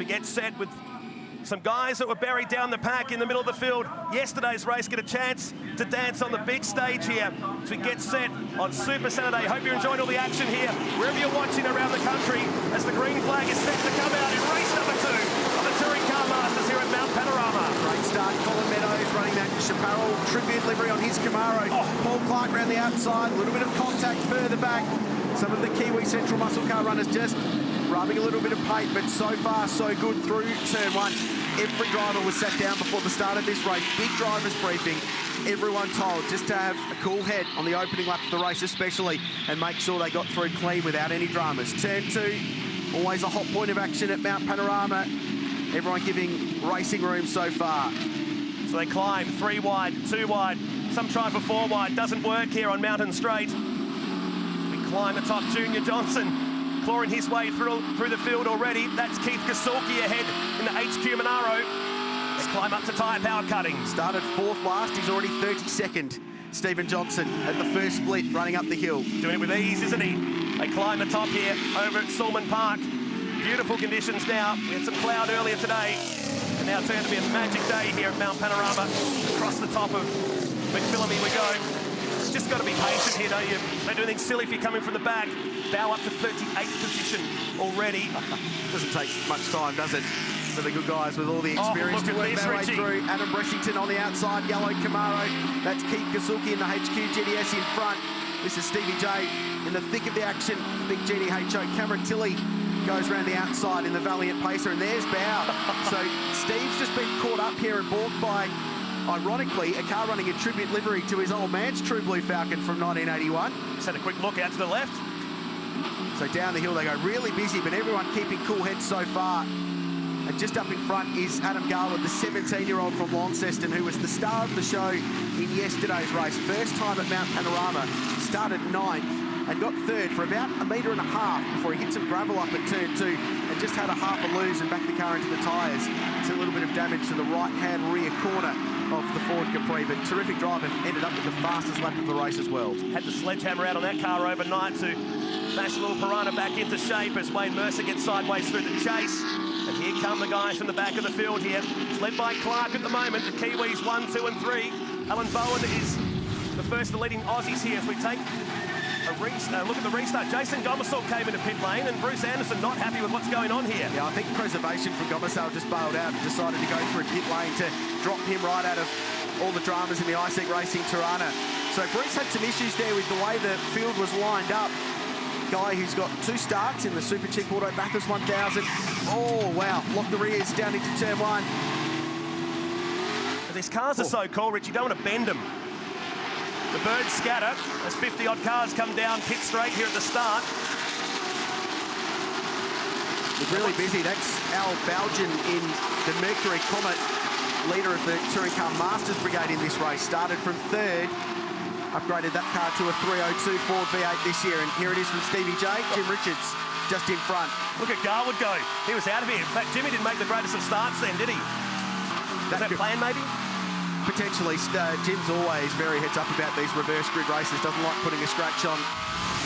we get set with some guys that were buried down the pack in the middle of the field. Yesterday's race get a chance to dance on the big stage here as we get set on Super Saturday. Hope you're enjoying all the action here, wherever you're watching around the country, as the green flag is set to come out in race number 2 of the Touring Car Masters here at Mount Panorama. Great start. Colin Meadows running that Chaparral tribute livery on his Camaro. Paul Clark around the outside, a little bit of contact further back. Some of the Kiwi Central Muscle Car runners just rubbing a little bit of paint, but so far so good through turn 1. Every driver was sat down before the start of this race. Big drivers briefing. Everyone told just to have a cool head on the opening lap of the race especially, and make sure they got through clean without any dramas. Turn 2, always a hot point of action at Mount Panorama. Everyone giving racing room so far. So they climb 3 wide, 2 wide. Some try for 4 wide. Doesn't work here on Mountain Straight. We climb the top. Junior Johnson clawing his way through the field already. That's Keith Kasulki ahead in the HQ Monaro. They climb up to tyre power cutting. Started 4th last, he's already 32nd. Stephen Johnson at the first split, running up the hill. Doing it with ease, isn't he? They climb the top here over at Sulman Park. Beautiful conditions now. We had some cloud earlier today, and now turned to be a magic day here at Mount Panorama. Across the top of McPhillamy we go. Just got to be patient here, don't you? Don't do anything silly if you're coming from the back. Bow up to 38th position already. Doesn't take much time, does it? For the good guys with all the experience to work their way through. Adam Bressington on the outside, yellow Camaro. That's Keith Kasulki in the HQ GDS in front. This is Stevie J in the thick of the action. Big GDHO. Cameron Tilley goes around the outside in the Valiant Pacer, and there's Bow. So Steve's just been caught up here and balked by, ironically, a car running a tribute livery to his old man's True Blue Falcon from 1981. Just had a quick look out to the left. So down the hill they go, really busy, but everyone keeping cool heads so far. And just up in front is Adam Garwood, the 17-year-old from Launceston, who was the star of the show in yesterday's race. First time at Mount Panorama, started 9th and got 3rd for about 1.5 meters before he hit some gravel up at turn 2 and just had a half a lose and backed the car into the tyres. It's a little bit of damage to the right-hand rear corner of the Ford Capri, but terrific drive and ended up with the fastest lap of the race as well. Had the sledgehammer out on that car overnight to smash little Piranha back into shape as Wayne Mercer gets sideways through the chase. And here come the guys from the back of the field here. It's led by Clark at the moment. The Kiwis 1, 2 and 3. Alan Bowen is the first of the leading Aussies here. If we take a look at the restart, Jason Gomersall came into pit lane and Bruce Anderson not happy with what's going on here. Yeah, I think preservation from Gomersall just bailed out and decided to go through pit lane to drop him right out of all the dramas in the ISEC Racing Tirana. So Bruce had some issues there with the way the field was lined up. Guy who's got 2 starts in the Super Cheap Auto Bathurst 1000. Oh, wow. Lock the rears down into turn 1. These cars are so cool, Rich. You don't want to bend them. The birds scatter as 50-odd cars come down pit straight here at the start. It's really busy. That's Al Bougen in the Mercury Comet, leader of the Touring Car Masters Brigade in this race. Started from 3rd. Upgraded that car to a 302 Ford V8 this year, and here it is from Stevie J. Jim Richards just in front. Look at Garwood go. He was out of here. In fact, Jimmy didn't make the greatest of starts then, did he? Was that planned, maybe? Potentially. Jim's always very heads up about these reverse grid races. Doesn't like putting a scratch on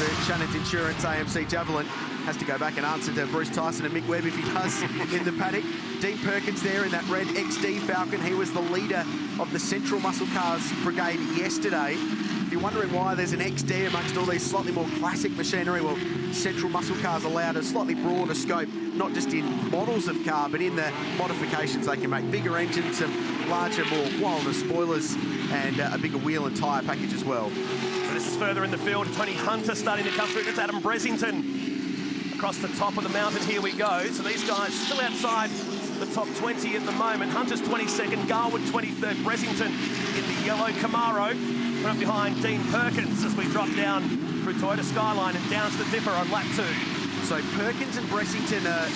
the Shannon's Insurance AMC Javelin. Has to go back and answer to Bruce Tyson and Mick Webb if he does in the paddock. Dean Perkins there in that red XD Falcon. He was the leader of the Central Muscle Cars Brigade yesterday. If you're wondering why there's an XD amongst all these slightly more classic machinery, well, Central Muscle Cars allowed a slightly broader scope, not just in models of car, but in the modifications they can make. Bigger engines, some larger, more wilder spoilers, and a bigger wheel and tyre package as well. So this is further in the field. Tony Hunter starting to come through. It's Adam Bressington across the top of the mountain. Here we go. So these guys still outside the top 20 at the moment. Hunter's 22nd, Garwood 23rd, Bressington in the yellow Camaro. Right behind Dean Perkins as we drop down through Toyota Skyline and down to the Dipper on lap 2. So Perkins and Bressington are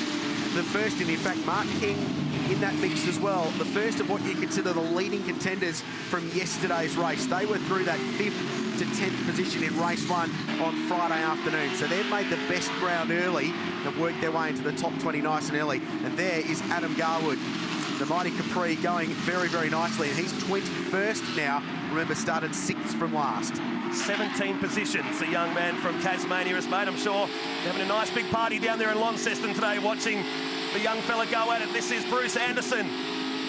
the first, and in fact Mark King in that mix as well. The first of what you consider the leading contenders from yesterday's race. They were through that 5th to 10th position in race 1 on Friday afternoon. So they've made the best ground early. They've worked their way into the top 20 nice and early. And there is Adam Garwood, the mighty Capri, going very, very nicely. And he's 21st now. Remember, started 6th from last. 17 positions, the young man from Tasmania has made. I'm sure they're having a nice big party down there in Launceston today, watching the young fella go at it. This is Bruce Anderson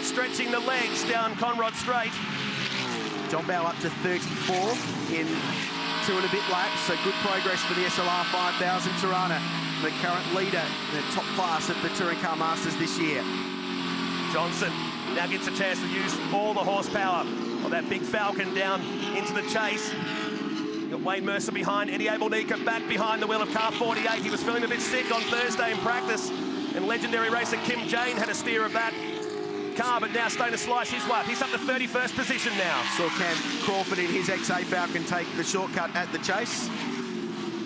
stretching the legs down Conrod Straight. John Bow up to 34 in 2 and a bit laps, so good progress for the SLR 5000. Tirana, the current leader, the top class of the Touring Car Masters this year. Johnson now gets a chance to use all the horsepower of that big Falcon down into the chase. Got Wayne Mercer behind, Eddie Abelnica back behind the wheel of car 48. He was feeling a bit sick on Thursday in practice, and legendary racer Kim Jane had a steer of that car, but now starting to slice his way up. He's up to 31st position now. Saw Cam Crawford in his XA Falcon take the shortcut at the chase.